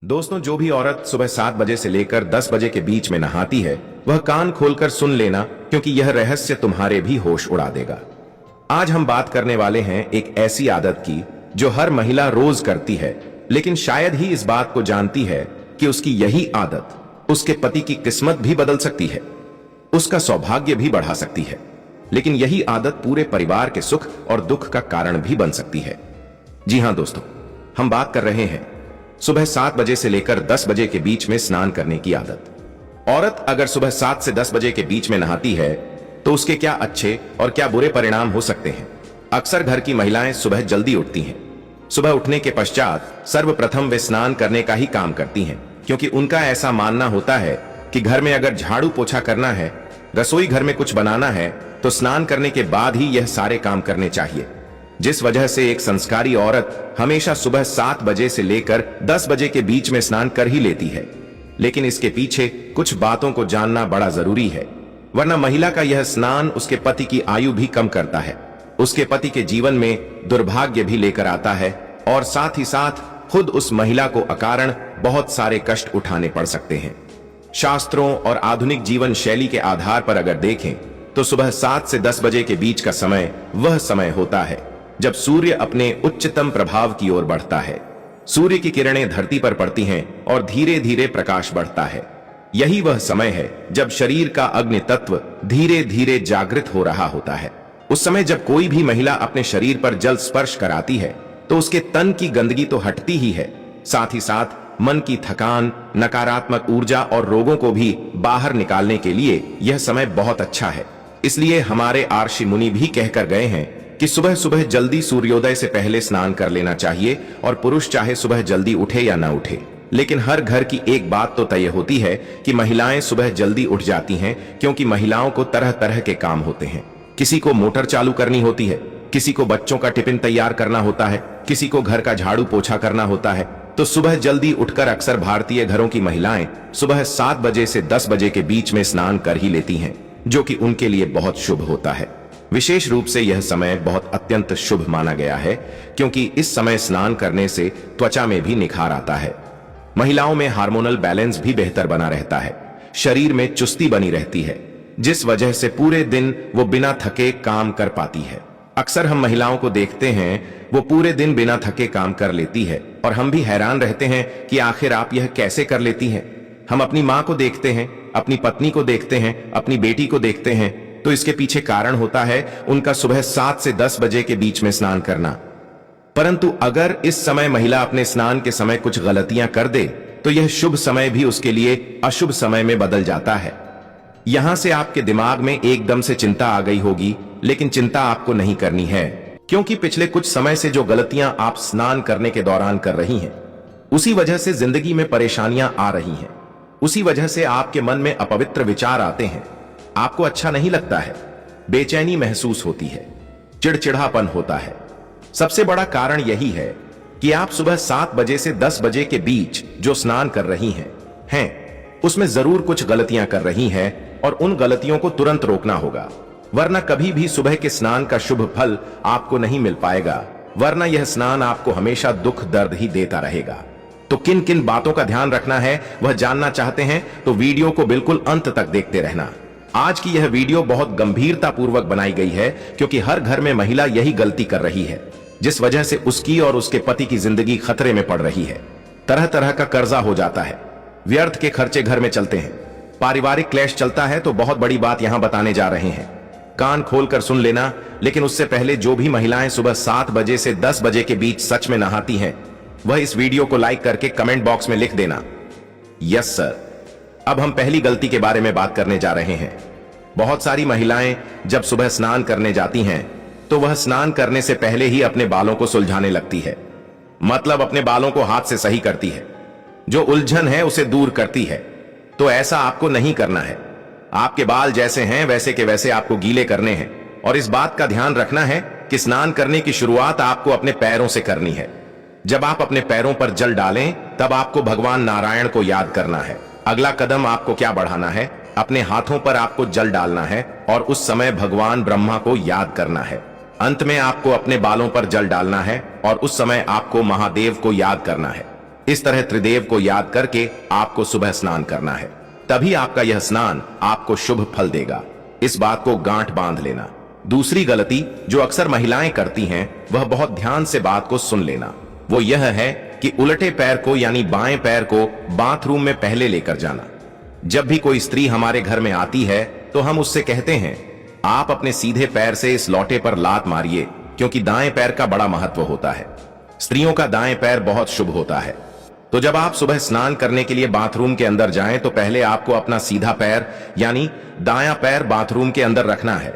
दोस्तों, जो भी औरत सुबह 7 बजे से लेकर 10 बजे के बीच में नहाती है वह कान खोलकर सुन लेना, क्योंकि यह रहस्य तुम्हारे भी होश उड़ा देगा। आज हम बात करने वाले हैं एक ऐसी आदत की जो हर महिला रोज करती है, लेकिन शायद ही इस बात को जानती है कि उसकी यही आदत उसके पति की किस्मत भी बदल सकती है, उसका सौभाग्य भी बढ़ा सकती है। लेकिन यही आदत पूरे परिवार के सुख और दुख का कारण भी बन सकती है। जी हां दोस्तों, हम बात कर रहे हैं सुबह 7 बजे से लेकर 10 बजे के बीच में स्नान करने की आदत। औरत अगर सुबह 7 से 10 बजे के बीच में नहाती है तो उसके क्या अच्छे और क्या बुरे परिणाम हो सकते हैं। अक्सर घर की महिलाएं सुबह जल्दी उठती हैं। सुबह उठने के पश्चात सर्वप्रथम वे स्नान करने का ही काम करती हैं, क्योंकि उनका ऐसा मानना होता है कि घर में अगर झाड़ू पोछा करना है, रसोई घर में कुछ बनाना है, तो स्नान करने के बाद ही यह सारे काम करने चाहिए। जिस वजह से एक संस्कारी औरत हमेशा सुबह 7 बजे से लेकर 10 बजे के बीच में स्नान कर ही लेती है। लेकिन इसके पीछे कुछ बातों को जानना बड़ा जरूरी है, वरना महिला का यह स्नान उसके पति की आयु भी कम करता है, उसके पति के जीवन में दुर्भाग्य भी लेकर आता है, और साथ ही साथ खुद उस महिला को अकारण बहुत सारे कष्ट उठाने पड़ सकते हैं। शास्त्रों और आधुनिक जीवन शैली के आधार पर अगर देखें तो सुबह 7 से 10 बजे के बीच का समय वह समय होता है जब सूर्य अपने उच्चतम प्रभाव की ओर बढ़ता है। सूर्य की किरणें धरती पर पड़ती हैं और धीरे धीरे प्रकाश बढ़ता है। यही वह समय है जब शरीर का अग्नि तत्व धीरे धीरे जागृत हो रहा होता है। उस समय जब कोई भी महिला अपने शरीर पर जल स्पर्श कराती है तो उसके तन की गंदगी तो हटती ही है, साथ ही साथ मन की थकान, नकारात्मक ऊर्जा और रोगों को भी बाहर निकालने के लिए यह समय बहुत अच्छा है। इसलिए हमारे आर्षि मुनि भी कहकर गए हैं कि सुबह सुबह जल्दी सूर्योदय से पहले स्नान कर लेना चाहिए, और पुरुष चाहे सुबह जल्दी उठे या ना उठे। लेकिन हर घर की एक बात तो तय होती है कि महिलाएं सुबह जल्दी उठ जाती हैं, क्योंकि महिलाओं को तरह तरह के काम होते हैं। किसी को मोटर चालू करनी होती है, किसी को बच्चों का टिफिन तैयार करना होता है, किसी को घर का झाड़ू पोछा करना होता है। तो सुबह जल्दी उठकर अक्सर भारतीय घरों की महिलाएं सुबह 7 बजे से 10 बजे के बीच में स्नान कर ही लेती हैं, जो कि उनके लिए बहुत शुभ होता है। विशेष रूप से यह समय बहुत अत्यंत शुभ माना गया है, क्योंकि इस समय स्नान करने से त्वचा में भी निखार आता है, महिलाओं में हार्मोनल बैलेंस भी बेहतर बना रहता है, शरीर में चुस्ती बनी रहती है, जिस वजह से पूरे दिन वो बिना थके काम कर पाती है। अक्सर हम महिलाओं को देखते हैं वो पूरे दिन बिना थके काम कर लेती है, और हम भी हैरान रहते हैं कि आखिर आप यह कैसे कर लेती हैं। हम अपनी माँ को देखते हैं, अपनी पत्नी को देखते हैं, अपनी बेटी को देखते हैं, तो इसके पीछे कारण होता है उनका सुबह 7 से 10 बजे के बीच में स्नान करना। परंतु अगर इस समय महिला अपने स्नान के समय कुछ गलतियां कर दे तो यह शुभ समय भी उसके लिए अशुभ समय में बदल जाता है। यहां से आपके दिमाग में एकदम से चिंता आ गई होगी, लेकिन चिंता आपको नहीं करनी है, क्योंकि पिछले कुछ समय से जो गलतियां आप स्नान करने के दौरान कर रही हैं, उसी वजह से जिंदगी में परेशानियां आ रही हैं। उसी वजह से आपके मन में अपवित्र विचार आते हैं, आपको अच्छा नहीं लगता है, बेचैनी महसूस होती है, चिड़चिड़ापन होता है। सबसे बड़ा कारण यही है कि आप सुबह 7 बजे से 10 बजे के बीच जो स्नान कर रही हैं, उसमें जरूर कुछ गलतियां कर रही हैं, और उन गलतियों को तुरंत रोकना होगा, वरना कभी भी सुबह के स्नान का शुभ फल आपको नहीं मिल पाएगा, वरना यह स्नान आपको हमेशा दुख दर्द ही देता रहेगा। तो किन किन बातों का ध्यान रखना है वह जानना चाहते हैं तो वीडियो को बिल्कुल अंत तक देखते रहना। आज की यह वीडियो बहुत गंभीरता पूर्वक बनाई गई है, क्योंकि हर घर में महिला यही गलती कर रही है, जिस वजह से उसकी और उसके पति की जिंदगी खतरे में पड़ रही है। तरह तरह का कर्जा हो जाता है, व्यर्थ के खर्चे घर में चलते हैं, पारिवारिक क्लेश चलता है। तो बहुत बड़ी बात यहां बताने जा रहे हैं, कान खोलकर सुन लेना। लेकिन उससे पहले जो भी महिलाएं सुबह 7 बजे से 10 बजे के बीच सच में नहाती हैं, वह इस वीडियो को लाइक करके कमेंट बॉक्स में लिख देना, यस सर। अब हम पहली गलती के बारे में बात करने जा रहे हैं। बहुत सारी महिलाएं जब सुबह स्नान करने जाती हैं तो वह स्नान करने से पहले ही अपने बालों को सुलझाने लगती है, मतलब अपने बालों को हाथ से सही करती है, जो उलझन है उसे दूर करती है। तो ऐसा आपको नहीं करना है। आपके बाल जैसे हैं वैसे के वैसे आपको गीले करने हैं, और इस बात का ध्यान रखना है कि स्नान करने की शुरुआत आपको अपने पैरों से करनी है। जब आप अपने पैरों पर जल डालें तब आपको भगवान नारायण को याद करना है। अगला कदम आपको क्या बढ़ाना है, अपने हाथों पर आपको जल डालना है और उस समय भगवान ब्रह्मा को याद करना है। अंत में आपको अपने बालों पर जल डालना है और उस समय आपको महादेव को याद करना है। इस तरह त्रिदेव को याद करके आपको सुबह स्नान करना है, तभी आपका यह स्नान आपको शुभ फल देगा। इस बात को गांठ बांध लेना। दूसरी गलती जो अक्सर महिलाएं करती हैं, वह बहुत ध्यान से बात को सुन लेना। वो यह है कि उल्टे पैर को यानी बाएं पैर को बाथरूम में पहले लेकर जाना। जब भी कोई स्त्री हमारे घर में आती है तो हम उससे कहते हैं, आप अपने सीधे पैर से इस लौटे पर लात मारिए, क्योंकि दाएं पैर का बड़ा महत्व होता है। स्त्रियों का दाएं पैर बहुत शुभ होता है। तो जब आप सुबह स्नान करने के लिए बाथरूम के अंदर जाएं तो पहले आपको अपना सीधा पैर यानी दायां पैर बाथरूम के अंदर रखना है।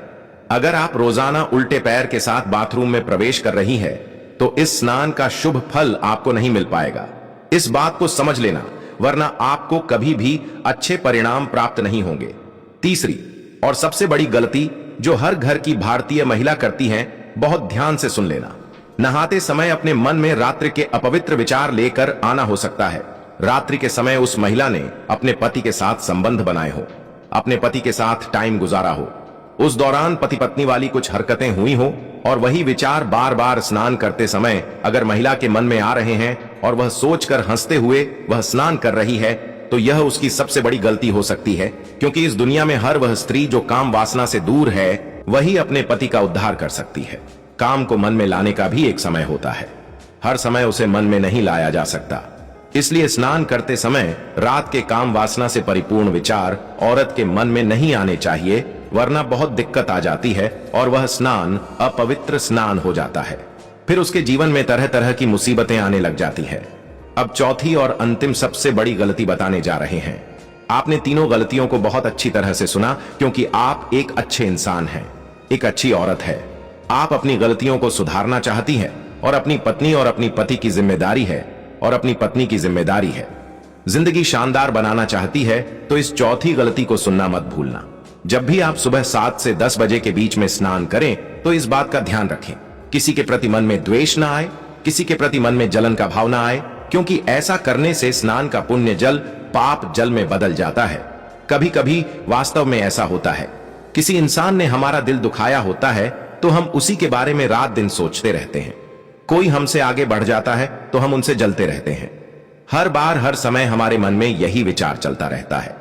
अगर आप रोजाना उल्टे पैर के साथ बाथरूम में प्रवेश कर रही है तो इस स्नान का शुभ फल आपको नहीं मिल पाएगा। इस बात को समझ लेना, वरना आपको कभी भी अच्छे परिणाम प्राप्त नहीं होंगे। तीसरी और सबसे बड़ी गलती जो हर घर की भारतीय महिला करती है, बहुत ध्यान से सुन लेना। नहाते समय अपने मन में रात्रि के अपवित्र विचार लेकर आना हो सकता है। रात्रि के समय उस महिला ने अपने पति के साथ संबंध बनाए हो, अपने पति के साथ टाइम गुजारा हो, उस दौरान पति पत्नी वाली कुछ हरकतें हुई हो और वही विचार बार बार स्नान करते समय अगर महिला के मन में आ रहे हैं और वह सोचकर हंसते हुए वह स्नान कर रही है, तो यह उसकी सबसे बड़ी गलती हो सकती है। क्योंकि इस दुनिया में हर वह स्त्री जो काम वासना से दूर है, वही अपने पति का उद्धार कर सकती है। काम को मन में लाने का भी एक समय होता है, हर समय उसे मन में नहीं लाया जा सकता। इसलिए स्नान करते समय रात के काम वासना से परिपूर्ण विचार औरत के मन में नहीं आने चाहिए, वरना बहुत दिक्कत आ जाती है और वह स्नान अपवित्र स्नान हो जाता है। फिर उसके जीवन में तरह तरह की मुसीबतें आने लग जाती है। अब चौथी और अंतिम सबसे बड़ी गलती बताने जा रहे हैं। आपने तीनों गलतियों को बहुत अच्छी तरह से सुना, क्योंकि आप एक अच्छे इंसान हैं, एक अच्छी औरत है। आप अपनी गलतियों को सुधारना चाहती हैं और अपनी पत्नी और अपनी पति की जिम्मेदारी है और अपनी पत्नी की जिम्मेदारी है। जिंदगी शानदार बनाना चाहती है तो इस चौथी गलती को सुनना मत भूलना। जब भी आप सुबह 7 से 10 बजे के बीच में स्नान करें तो इस बात का ध्यान रखें, किसी के प्रति मन में द्वेष ना आए, किसी के प्रति मन में जलन का भाव ना आए, क्योंकि ऐसा करने से स्नान का पुण्य जल पाप जल में बदल जाता है। कभी कभी वास्तव में ऐसा होता है, किसी इंसान ने हमारा दिल दुखाया होता है तो हम उसी के बारे में रात दिन सोचते रहते हैं। कोई हमसे आगे बढ़ जाता है तो हम उनसे जलते रहते हैं। हर बार हर समय हमारे मन में यही विचार चलता रहता है।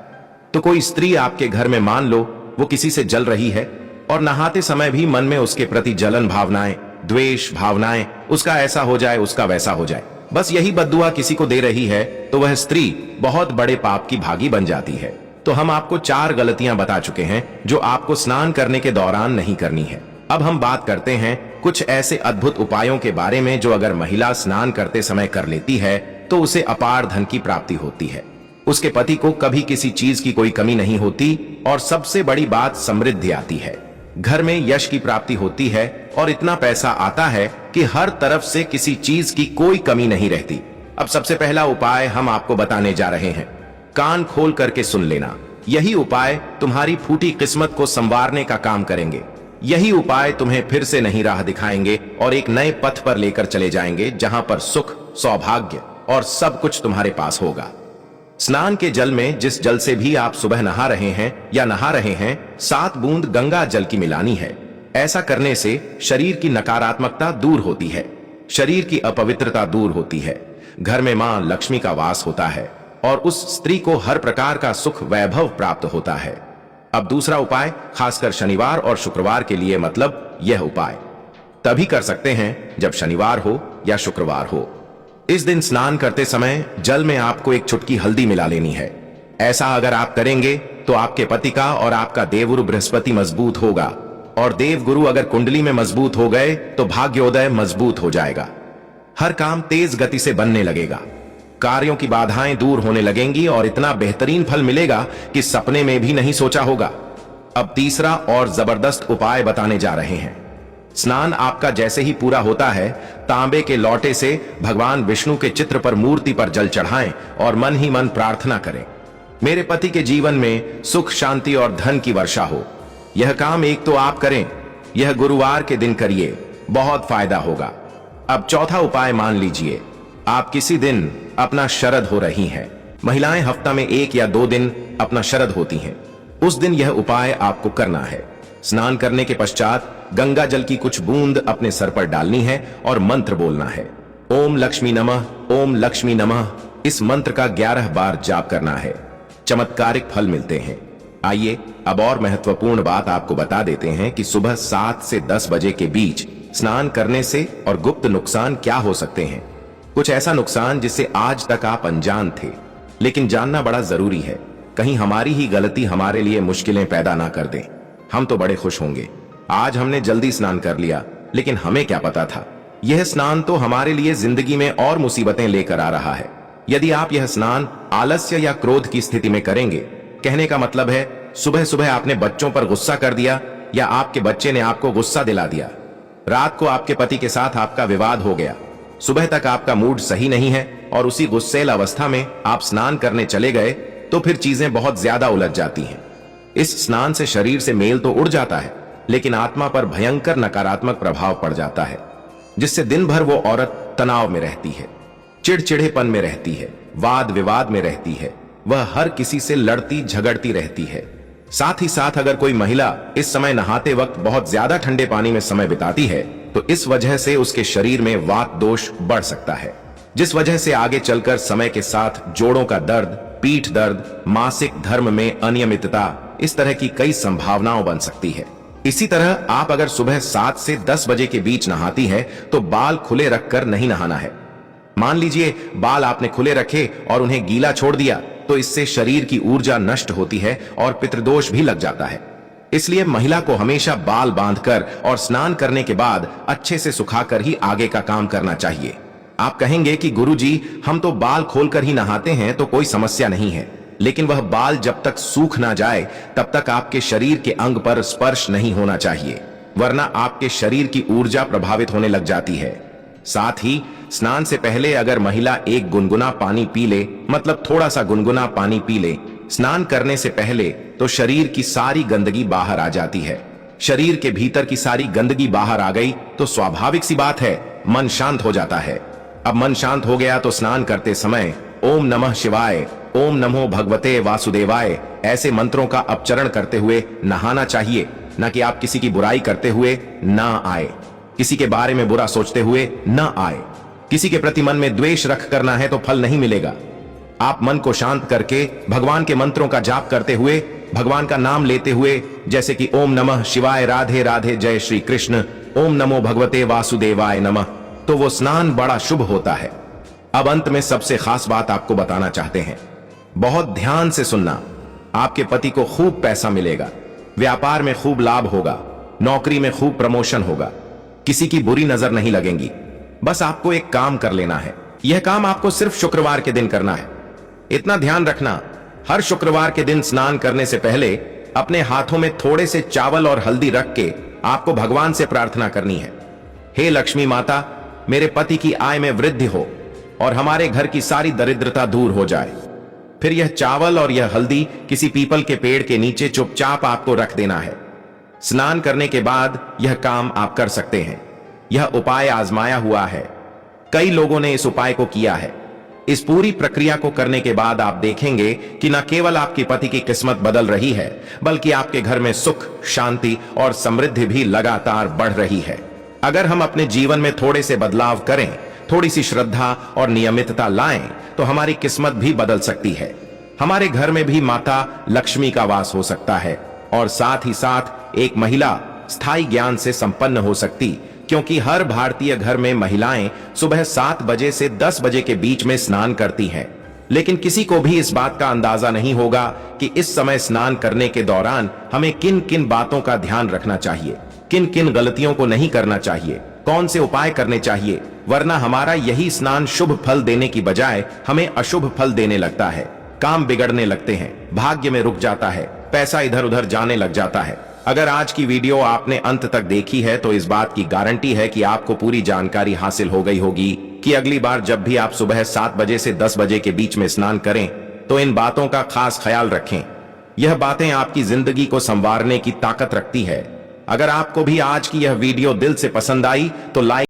तो कोई स्त्री आपके घर में मान लो वो किसी से जल रही है और नहाते समय भी मन में उसके प्रति जलन भावनाएं, द्वेष भावनाएं, उसका ऐसा हो जाए, उसका वैसा हो जाए, बस यही बद्दुआ किसी को दे रही है, तो वह स्त्री बहुत बड़े पाप की भागी बन जाती है। तो हम आपको 4 गलतियां बता चुके हैं जो आपको स्नान करने के दौरान नहीं करनी है। अब हम बात करते हैं कुछ ऐसे अद्भुत उपायों के बारे में जो अगर महिला स्नान करते समय कर लेती है तो उसे अपार धन की प्राप्ति होती है, उसके पति को कभी किसी चीज की कोई कमी नहीं होती और सबसे बड़ी बात समृद्धि आती है। घर में यश की प्राप्ति होती है और इतना पैसा आता है कि हर तरफ से किसी चीज की कोई कमी नहीं रहती। अब सबसे पहला उपाय हम आपको बताने जा रहे हैं, कान खोल करके सुन लेना। यही उपाय तुम्हारी फूटी किस्मत को संवारने का काम करेंगे। यही उपाय तुम्हें फिर से नई राह दिखाएंगे और एक नए पथ पर लेकर चले जाएंगे, जहां पर सुख, सौभाग्य और सब कुछ तुम्हारे पास होगा। स्नान के जल में जिस जल से भी आप सुबह नहा रहे हैं या नहा रहे हैं, 7 बूंद गंगा जल की मिलानी है। ऐसा करने से शरीर की नकारात्मकता दूर होती है, शरीर की अपवित्रता दूर होती है, घर में मां लक्ष्मी का वास होता है और उस स्त्री को हर प्रकार का सुख वैभव प्राप्त होता है। अब दूसरा उपाय खासकर शनिवार और शुक्रवार के लिए, मतलब यह उपाय तभी कर सकते हैं जब शनिवार हो या शुक्रवार हो। इस दिन स्नान करते समय जल में आपको एक चुटकी हल्दी मिला लेनी है। ऐसा अगर आप करेंगे तो आपके पति का और आपका देवगुरु बृहस्पति मजबूत होगा, और देवगुरु अगर कुंडली में मजबूत हो गए तो भाग्योदय मजबूत हो जाएगा। हर काम तेज गति से बनने लगेगा, कार्यों की बाधाएं दूर होने लगेंगी और इतना बेहतरीन फल मिलेगा कि सपने में भी नहीं सोचा होगा। अब तीसरा और जबरदस्त उपाय बताने जा रहे हैं। स्नान आपका जैसे ही पूरा होता है, तांबे के लौटे से भगवान विष्णु के चित्र पर मूर्ति पर जल चढ़ाएं और मन ही मन प्रार्थना करें, मेरे पति के जीवन में सुख, शांति और धन की वर्षा हो। यह काम एक तो आप करें, यह गुरुवार के दिन करिए, बहुत फायदा होगा। अब चौथा उपाय मान लीजिए, आप किसी दिन अपना शरद हो रही हैं। महिलाएं हफ्ता में 1 या 2 दिन अपना शरद होती हैं। उस दिन यह उपाय आपको करना है। स्नान करने के पश्चात गंगा जल की कुछ बूंद अपने सर पर डालनी है और मंत्र बोलना है। ओम लक्ष्मी नमः, ओम लक्ष्मी नमः। इस मंत्र का 11 बार जाप करना है। चमत्कारिक फल मिलते हैं। आइए अब और महत्वपूर्ण बात आपको बता देते हैं कि सुबह 7 से 10 बजे के बीच स्नान करने से और गुप्त नुकसान क्या हो सकते हैं। कुछ ऐसा नुकसान जिससे आज तक आप अनजान थे, लेकिन जानना बड़ा जरूरी है। कहीं हमारी ही गलती हमारे लिए मुश्किलें पैदा ना कर दे। हम तो बड़े खुश होंगे, आज हमने जल्दी स्नान कर लिया, लेकिन हमें क्या पता था यह स्नान तो हमारे लिए जिंदगी में और मुसीबतें लेकर आ रहा है। यदि आप यह स्नान आलस्य या क्रोध की स्थिति में करेंगे, कहने का मतलब है सुबह सुबह आपने बच्चों पर गुस्सा कर दिया या आपके बच्चे ने आपको गुस्सा दिला दिया, रात को आपके पति के साथ आपका विवाद हो गया, सुबह तक आपका मूड सही नहीं है और उसी गुस्सेल अवस्था में आप स्नान करने चले गए, तो फिर चीजें बहुत ज्यादा उलझ जाती हैं। इस स्नान से शरीर से मेल तो उड़ जाता है, लेकिन आत्मा पर भयंकर नकारात्मक प्रभाव पड़ जाता है, जिससे दिन भर वो औरत तनाव में रहती है, चिड़चिड़ेपन में रहती है, वाद विवाद में रहती है, वह हर किसी से लड़ती झगड़ती रहती है। साथ ही साथ अगर कोई महिला इस समय नहाते वक्त बहुत ज्यादा ठंडे पानी में समय बिताती है, तो इस वजह से उसके शरीर में वात दोष बढ़ सकता है, जिस वजह से आगे चलकर समय के साथ जोड़ों का दर्द, पीठ दर्द, मासिक धर्म में अनियमितता, इस तरह की कई संभावनाएं बन सकती है। इसी तरह आप अगर सुबह 7 से 10 बजे के बीच नहाती है, तो बाल खुले रखकर नहीं नहाना है। मान लीजिए बाल आपने खुले रखे और उन्हें गीला छोड़ दिया, तो इससे शरीर की ऊर्जा नष्ट होती है और पितृदोष भी लग जाता है। इसलिए महिला को हमेशा बाल बांधकर और स्नान करने के बाद अच्छे से सुखाकर ही आगे का काम करना चाहिए। आप कहेंगे कि गुरुजी, हम तो बाल खोलकर ही नहाते हैं तो कोई समस्या नहीं है, लेकिन वह बाल जब तक सूख ना जाए तब तक आपके शरीर के अंग पर स्पर्श नहीं होना चाहिए, वरना आपके शरीर की ऊर्जा प्रभावित होने लग जाती है। साथ ही स्नान से पहले अगर महिला एक गुनगुना पानी पी ले, मतलब थोड़ा सा गुनगुना पानी पी ले स्नान करने से पहले, तो शरीर की सारी गंदगी बाहर आ जाती है। शरीर के भीतर की सारी गंदगी बाहर आ गई तो स्वाभाविक सी बात है, मन शांत हो जाता है। अब मन शांत हो गया तो स्नान करते समय ओम नमः शिवाय, ओम नमो भगवते वासुदेवाय ऐसे मंत्रों का अपचरण करते हुए नहाना चाहिए, न कि आप किसी की बुराई करते हुए ना आए, किसी के बारे में बुरा सोचते हुए न आए। किसी के प्रति मन में द्वेष रख करना है तो फल नहीं मिलेगा। आप मन को शांत करके भगवान के मंत्रों का जाप करते हुए, भगवान का नाम लेते हुए, जैसे कि ओम नमः शिवाय, राधे राधे, जय श्री कृष्ण, ओम नमो भगवते वासुदेवाय नमः, तो वो स्नान बड़ा शुभ होता है। अब अंत में सबसे खास बात आपको बताना चाहते हैं, बहुत ध्यान से सुनना। आपके पति को खूब पैसा मिलेगा, व्यापार में खूब लाभ होगा, नौकरी में खूब प्रमोशन होगा, किसी की बुरी नजर नहीं लगेंगी। बस आपको एक काम कर लेना है। यह काम आपको सिर्फ शुक्रवार के दिन करना है। इतना ध्यान रखना, हर शुक्रवार के दिन स्नान करने से पहले अपने हाथों में थोड़े से चावल और हल्दी रख के आपको भगवान से प्रार्थना करनी है, हे लक्ष्मी माता, मेरे पति की आय में वृद्धि हो और हमारे घर की सारी दरिद्रता दूर हो जाए। फिर यह चावल और यह हल्दी किसी पीपल के पेड़ के नीचे चुपचाप आपको रख देना है। स्नान करने के बाद यह काम आप कर सकते हैं। यह उपाय आजमाया हुआ है, कई लोगों ने इस उपाय को किया है। इस पूरी प्रक्रिया को करने के बाद आप देखेंगे कि न केवल आपके पति की किस्मत बदल रही है, बल्कि आपके घर में सुख, शांति और समृद्धि भी लगातार बढ़ रही है। अगर हम अपने जीवन में थोड़े से बदलाव करें, थोड़ी सी श्रद्धा और नियमितता लाएं, तो हमारी किस्मत भी बदल सकती है। हमारे घर में भी माता लक्ष्मी का वास हो सकता है और साथ ही साथ एक महिला स्थायी ज्ञान से संपन्न हो सकती, क्योंकि हर भारतीय घर में महिलाएं सुबह 7 बजे से 10 बजे के बीच में स्नान करती हैं। लेकिन किसी को भी इस बात का अंदाजा नहीं होगा कि इस समय स्नान करने के दौरान हमें किन किन बातों का ध्यान रखना चाहिए, किन किन गलतियों को नहीं करना चाहिए, कौन से उपाय करने चाहिए, वरना हमारा यही स्नान शुभ फल देने की बजाय हमें अशुभ फल देने लगता है। काम बिगड़ने लगते हैं, भाग्य में रुक जाता है, पैसा इधर उधर जाने लग जाता है। अगर आज की वीडियो आपने अंत तक देखी है तो इस बात की गारंटी है कि आपको पूरी जानकारी हासिल हो गई होगी कि अगली बार जब भी आप सुबह 7 बजे से 10 बजे के बीच में स्नान करें तो इन बातों का खास ख्याल रखें। यह बातें आपकी जिंदगी को संवारने की ताकत रखती है। अगर आपको भी आज की यह वीडियो दिल से पसंद आई तो लाइक